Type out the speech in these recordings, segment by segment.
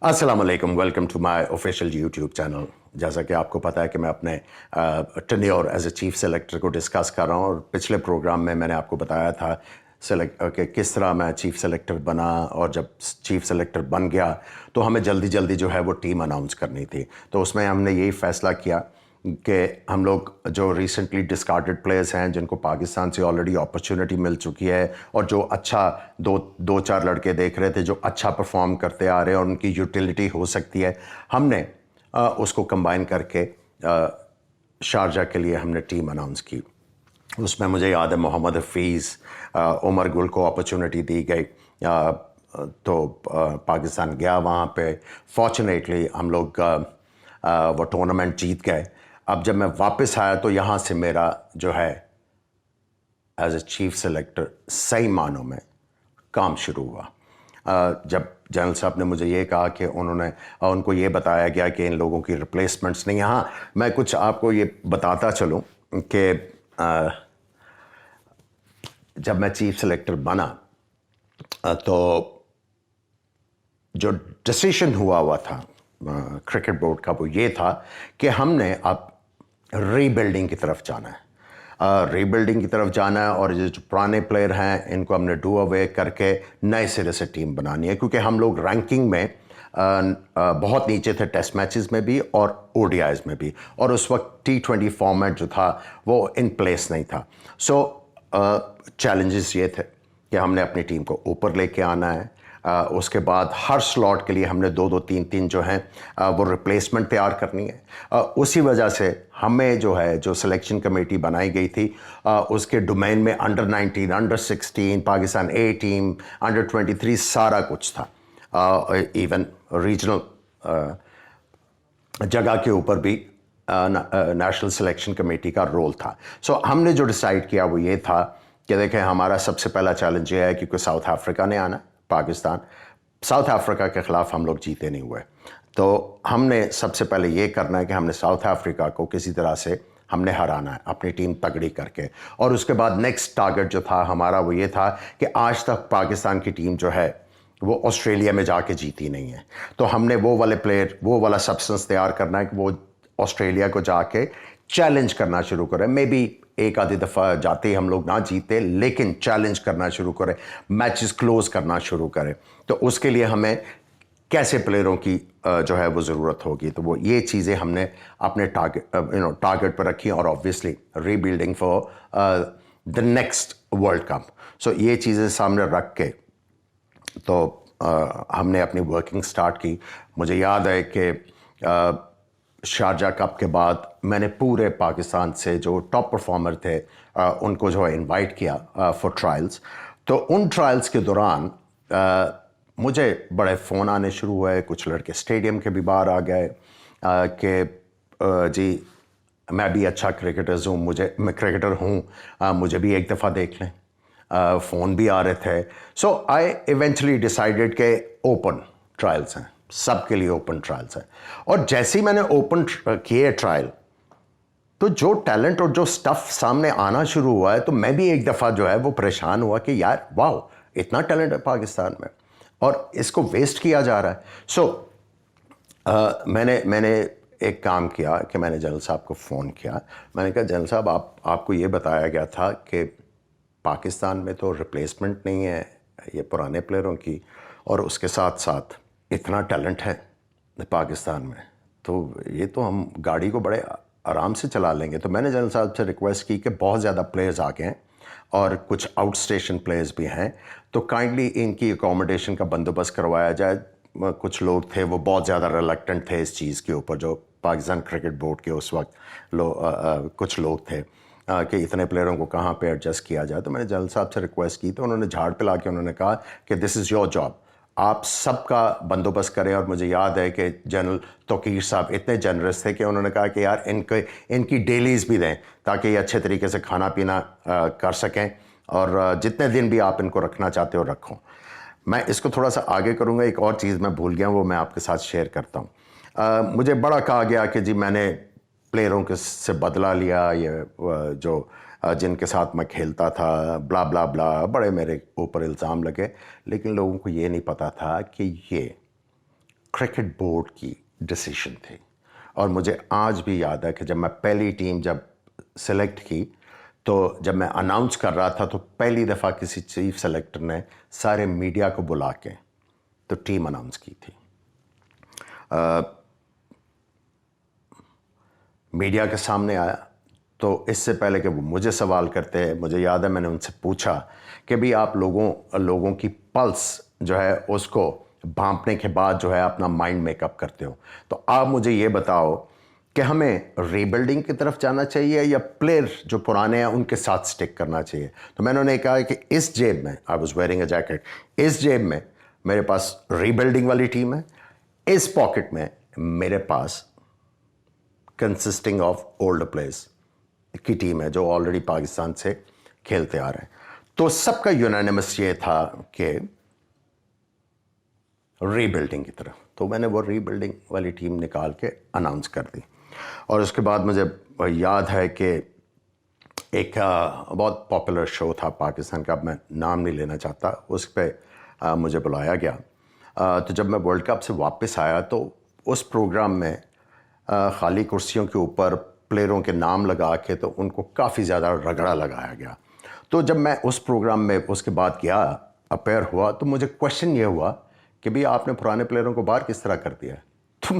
अस्सलाम वालेकुम, welcome to my official YouTube channel. जैसा कि आपको पता है कि मैं अपने tenure as a chief selector को डिस्कस कर रहा हूँ, और पिछले प्रोग्राम में मैंने आपको बताया था कि किस तरह मैं चीफ सेलेक्टर बना, और जब चीफ सेलेक्टर बन गया तो हमें जल्दी जल्दी जो है वो टीम अनाउंस करनी थी। तो उसमें हमने यही फ़ैसला किया कि हम लोग जो रिसेंटली डिस्कार्डेड प्लेयर्स हैं, जिनको पाकिस्तान से ऑलरेडी अपॉर्चुनिटी मिल चुकी है, और जो अच्छा दो चार लड़के देख रहे थे जो अच्छा परफॉर्म करते आ रहे हैं और उनकी यूटिलिटी हो सकती है, हमने उसको कंबाइन करके शारजा के लिए हमने टीम अनाउंस की। उसमें मुझे याद है मोहम्मद हफीज़, उमर गुल को अपॉर्चुनिटी दी गई। तो पाकिस्तान गया वहाँ पे। फॉर्चुनेटली हम लोग वो टूर्नामेंट जीत गए। अब जब मैं वापस आया तो यहाँ से मेरा जो है एज ए चीफ सेलेक्टर सही मानों में काम शुरू हुआ। जब जनरल साहब ने मुझे ये कहा कि उनको ये बताया गया कि इन लोगों की रिप्लेसमेंट्स नहीं। हाँ, मैं कुछ आपको ये बताता चलूँ कि जब मैं चीफ सेलेक्टर बना तो जो डिसीजन हुआ था क्रिकेट बोर्ड का, वो ये था कि हमने अब रीबिल्डिंग की तरफ जाना है। रीबिल्डिंग की तरफ जाना है, और ये जो पुराने प्लेयर हैं इनको हमने डू अवे करके नए सिरे से टीम बनानी है, क्योंकि हम लोग रैंकिंग में बहुत नीचे थे, टेस्ट मैचेस में भी और ओडीआईज में भी, और उस वक्त T20 फॉर्मेट जो था वो इन प्लेस नहीं था। सो चैलेंजेस ये थे कि हमने अपनी टीम को ऊपर लेके आना है। उसके बाद हर स्लॉट के लिए हमने दो तीन तीन जो हैं वो रिप्लेसमेंट तैयार करनी है। उसी वजह से हमें जो सिलेक्शन कमेटी बनाई गई थी उसके डोमेन में अंडर 19, अंडर 16, पाकिस्तान ए टीम, अंडर 23 सारा कुछ था। इवन रीजनल जगह के ऊपर भी नेशनल सिलेक्शन कमेटी का रोल था। सो हमने जो डिसाइड किया वो ये था कि देखें, हमारा सबसे पहला चैलेंज ये है क्योंकि साउथ अफ्रीका ने आना, पाकिस्तान साउथ अफ्रीका के ख़िलाफ़ हम लोग जीते नहीं हुए, तो हमने सबसे पहले ये करना है कि हमने साउथ अफ्रीका को किसी तरह से हमने हराना है अपनी टीम तगड़ी करके। और उसके बाद नेक्स्ट टारगेट जो था हमारा वो ये था कि आज तक पाकिस्तान की टीम जो है वो ऑस्ट्रेलिया में जाके जीती नहीं है, तो हमने वो वाले प्लेयर, वो वाला सब्सटेंस तैयार करना है कि वो ऑस्ट्रेलिया को जाके चैलेंज करना शुरू करें। मे बी एक आधी दफ़ा जाते ही हम लोग ना जीते, लेकिन चैलेंज करना शुरू करें, मैचेस क्लोज करना शुरू करें। तो उसके लिए हमें कैसे प्लेयरों की जो है वो ज़रूरत होगी, तो वो ये चीज़ें हमने अपने टारगेट पर रखी, और obviously rebuilding for the next world cup. So ये चीज़ें सामने रख के तो हमने अपनी वर्किंग स्टार्ट की। मुझे याद है कि शारजा कप के बाद मैंने पूरे पाकिस्तान से जो टॉप परफॉर्मर थे उनको जो है इनवाइट किया फॉर ट्रायल्स। तो उन ट्रायल्स के दौरान मुझे बड़े फ़ोन आने शुरू हुए, कुछ लड़के स्टेडियम के भी बाहर आ गए कि जी मैं भी अच्छा क्रिकेटर हूँ, मुझे भी एक दफ़ा देख लें। फ़ोन भी आ रहे थे। सो आई इवेंचुअली डिसाइडेड के ओपन ट्रायल्स हैं, सबके लिए ओपन ट्रायल्स हैं। और जैसे ही मैंने ओपन किए ट्रायल, तो जो टैलेंट और जो स्टफ़ सामने आना शुरू हुआ है, तो मैं भी एक दफ़ा जो है वो परेशान हुआ कि यार वाह, इतना टैलेंट है पाकिस्तान में और इसको वेस्ट किया जा रहा है। सो मैंने एक काम किया कि मैंने जनरल साहब को फ़ोन किया। मैंने कहा, जनरल साहब आपको ये बताया गया था कि पाकिस्तान में तो रिप्लेसमेंट नहीं है ये पुराने प्लेयरों की, और उसके साथ साथ इतना टैलेंट है पाकिस्तान में, तो ये तो हम गाड़ी को बड़े आराम से चला लेंगे। तो मैंने जनरल साहब से रिक्वेस्ट की कि बहुत ज़्यादा प्लेयर्स आ गए हैं और कुछ आउट स्टेशन प्लेयर्स भी हैं, तो काइंडली इनकी अकोमोडेशन का बंदोबस्त करवाया जाए। कुछ लोग थे वो बहुत ज़्यादा रिलक्टेंट थे इस चीज़ के ऊपर, जो पाकिस्तान क्रिकेट बोर्ड के उस वक्त कुछ लोग थे कि इतने प्लेयरों को कहाँ पे एडजस्ट किया जाए। तो मैंने जनरल साहब से रिक्वेस्ट की, तो उन्होंने झाड़ पे ला के उन्होंने कहा कि दिस इज़ योर जॉब, आप सबका बंदोबस्त करें। और मुझे याद है कि जनरल तौकीर साहब इतने जनरस थे कि उन्होंने कहा कि यार इनकी डेलीज़ भी दें ताकि ये अच्छे तरीके से खाना पीना कर सकें, और जितने दिन भी आप इनको रखना चाहते हो रखो। मैं इसको थोड़ा सा आगे करूँगा। एक और चीज़ मैं भूल गया, वो मैं आपके साथ शेयर करता हूँ। मुझे बड़ा कहा गया कि जी मैंने प्लेयरों के से बदला लिया, ये जो जिनके साथ मैं खेलता था, ब्ला ब्ला ब्ला, बड़े मेरे ऊपर इल्ज़ाम लगे। लेकिन लोगों को ये नहीं पता था कि ये کرکٹ بورڈ کی ڈیسیشن تھی. اور مجھے آج بھی یاد ہے کہ جب میں پہلی ٹیم جب سلیکٹ کی تو جب میں اناؤنس کر رہا تھا تو پہلی دفعہ کسی چیف سلیکٹر نے سارے میڈیا کو بلا کے تو ٹیم اناؤنس کی تھی. میڈیا کے سامنے آیا تو اس سے پہلے کہ وہ مجھے سوال کرتے ہیں مجھے یاد ہے میں نے ان سے پوچھا کہ بھی آپ لوگوں کی پلس جو ہے اس کو بھانپنے کے بعد جو ہے اپنا مائنڈ میک اپ کرتے ہو تو آپ مجھے یہ بتاؤ کہ ہمیں ری بلڈنگ کی طرف جانا چاہیے یا پلیئر جو پرانے ہیں ان کے ساتھ سٹک کرنا چاہیے. تو میں نے کہا کہ اس جیب میں I was wearing a jacket, اس جیب میں میرے پاس ری بلڈنگ والی ٹیم ہے, اس پاکٹ میں میرے پاس کنسسٹنگ آف اولڈ پلیئرز کی ٹیم ہے جو آلریڈی پاکستان سے کھیلتے آ رہے ہیں. تو سب کا یونانیمس یہ تھا کہ ری بلڈنگ کی طرف. تو میں نے وہ ری بلڈنگ والی ٹیم نکال کے اناؤنس کر دی. اور اس کے بعد مجھے یاد ہے کہ ایک بہت پاپولر شو تھا پاکستان کا, اب میں نام نہیں لینا چاہتا, اس پہ مجھے بلایا گیا. تو جب میں ورلڈ کپ سے واپس آیا تو اس پروگرام میں خالی کرسیوں کے اوپر پلیئروں کے نام لگا کے تو ان کو کافی زیادہ رگڑا لگایا گیا. تو جب میں اس پروگرام میں اس کے بعد گیا اپیئر ہوا تو مجھے کویشچن یہ ہوا کہ بھی آپ نے پرانے پلیئروں کو باہر کس طرح کر دیا. تو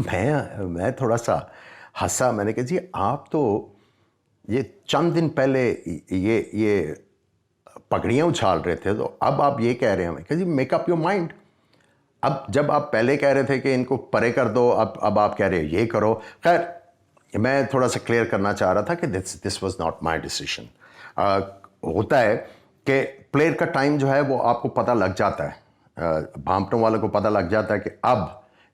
میں تھوڑا سا ہنسا. میں نے کہا جی آپ تو یہ چند دن پہلے یہ پگڑیاں اچھال رہے تھے تو اب آپ یہ کہہ رہے ہیں کہ جی میک اپ یور مائنڈ. اب جب آپ پہلے کہہ رہے تھے کہ ان کو پرے کر دو اب آپ کہہ رہے ہیں یہ کرو. خیر میں تھوڑا سا کلیئر کرنا چاہ رہا تھا کہ this was not my decision. ہوتا ہے کہ پلیئر کا ٹائم جو ہے وہ آپ کو پتہ لگ جاتا ہے, بھانپٹوں والوں کو پتہ لگ جاتا ہے کہ اب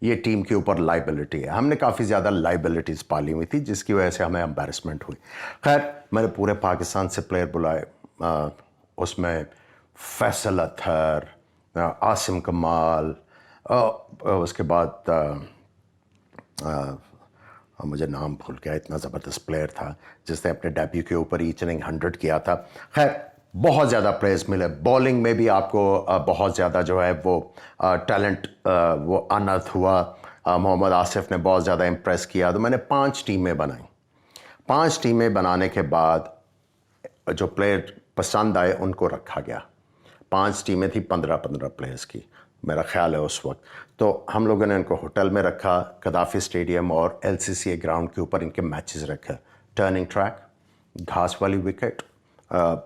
یہ ٹیم کے اوپر لائبلٹی ہے. ہم نے کافی زیادہ لائبلٹیز پالی ہوئی تھی جس کی وجہ سے ہمیں امبیرسمنٹ ہوئی. خیر میں نے پورے پاکستان سے پلیئر بلائے, اس میں فیصل اطہر, عاصم کمال, اس کے بعد مجھے نام بھول گیا, اتنا زبردست پلیئر تھا جس نے اپنے ڈیبیو کے اوپر ایچ اننگ 100 کیا تھا. خیر بہت زیادہ پلیئرز ملے. بولنگ میں بھی آپ کو بہت زیادہ جو ہے وہ ٹیلنٹ وہ انرتھ ہوا. محمد آصف نے بہت زیادہ امپریس کیا. تو میں نے 5 ٹیمیں بنائیں. 5 ٹیمیں بنانے کے بعد جو پلیئر پسند آئے ان کو رکھا گیا. 5 ٹیمیں تھیں 15 پلیئرز کی میرا خیال ہے اس وقت. تو ہم لوگوں نے ان کو ہوٹل میں رکھا, قذافی اسٹیڈیم اور LCCA گراؤنڈ کے اوپر ان کے میچز رکھے. ٹرننگ ٹریک, گھاس والی وکٹ,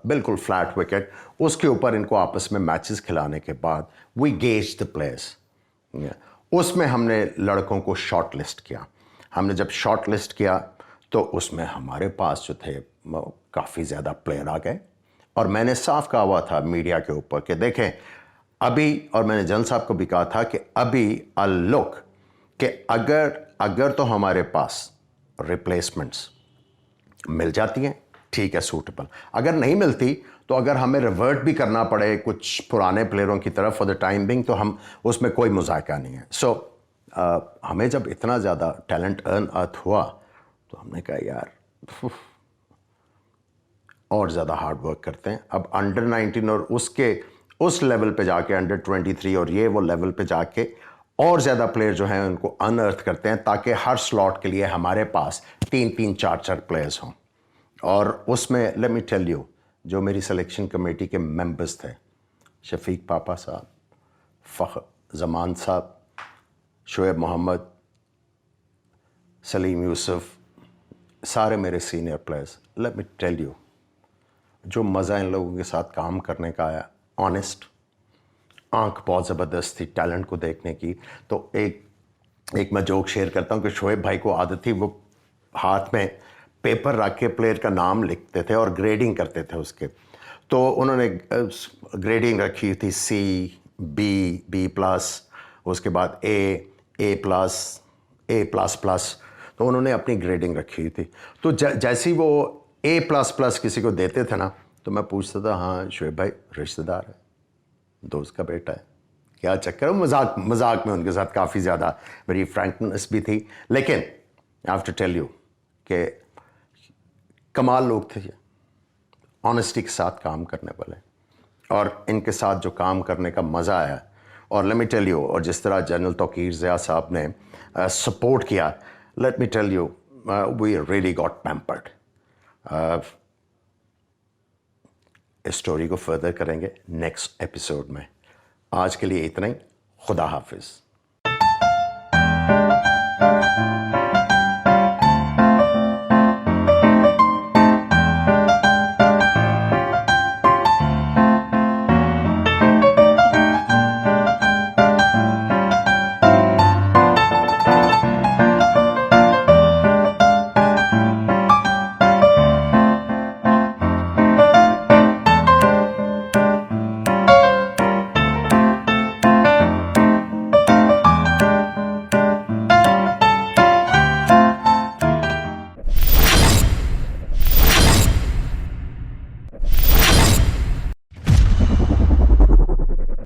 بالکل فلیٹ وکٹ, اس کے اوپر ان کو آپس میں میچز کھلانے کے بعد وی گیج دا پلیئرز. اس میں ہم نے لڑکوں کو شارٹ لسٹ کیا. ہم نے جب شارٹ لسٹ کیا تو اس میں ہمارے پاس جو تھے کافی زیادہ پلیئر آ گئے. اور میں نے صاف کہا ہوا تھا میڈیا کے اوپر کہ دیکھیں ابھی, اور میں نے جن صاحب کو بھی کہا تھا کہ ابھی لک کہ اگر تو ہمارے پاس ریپلیسمنٹس مل جاتی ہیں ٹھیک ہے سوٹیبل, اگر نہیں ملتی تو اگر ہمیں ریورٹ بھی کرنا پڑے کچھ پرانے پلیئروں کی طرف فور دا ٹائم بینگ تو ہم اس میں کوئی مذائقہ نہیں ہے. سو ہمیں جب اتنا زیادہ ٹیلنٹ ارن ارتھ ہوا تو ہم نے کہا یار اور زیادہ ہارڈ ورک کرتے ہیں. اب انڈر 19 اور اس لیول پہ جا کے انڈر 23 اور یہ وہ لیول پہ جا کے اور زیادہ پلیئر جو ہیں ان کو ان ارتھ کرتے ہیں تاکہ ہر سلاٹ کے لیے ہمارے پاس 3 4 پلیئرز ہوں. اور اس میں لیٹ می ٹیل یو جو میری سلیکشن کمیٹی کے ممبرز تھے, شفیق پاپا صاحب, فخر زمان صاحب, شعیب محمد, سلیم یوسف, سارے میرے senior players. Late me tell you جو مزہ ان لوگوں کے ساتھ کام کرنے کا آیا, آنیسٹ, آنکھ بہت زبردست تھی ٹیلنٹ کو دیکھنے کی. تو ایک میں جوک شیئر کرتا ہوں کہ شعیب بھائی کو عادت تھی وہ ہاتھ میں پیپر رکھ کے پلیئر کا نام لکھتے تھے اور گریڈنگ کرتے تھے اس کے. تو انہوں نے گریڈنگ رکھی تھی B+, اس کے بعد A+, A++. تو انہوں نے اپنی گریڈنگ رکھی تھی. تو جیسی وہ A++ کسی کو دیتے تھے نا تو میں پوچھتا تھا ہاں شعیب بھائی رشتہ دار ہے, دوست کا بیٹا ہے, کیا چکر ہے. مذاق میں ان کے ساتھ کافی زیادہ میری فرینکنس بھی تھی. لیکن I have to tell you کہ کمال لوگ تھے, آنیسٹی کے ساتھ کام کرنے والے, اور ان کے ساتھ جو کام کرنے کا مزہ آیا اور لیٹ می ٹیل یو، اور جس طرح جنرل توقیر ضیاء صاحب نے سپورٹ کیا، let me tell you we really got pampered. اس اسٹوری کو فردر کریں گے نیکسٹ ایپیسوڈ میں. آج کے لیے اتنا ہی. خدا حافظ.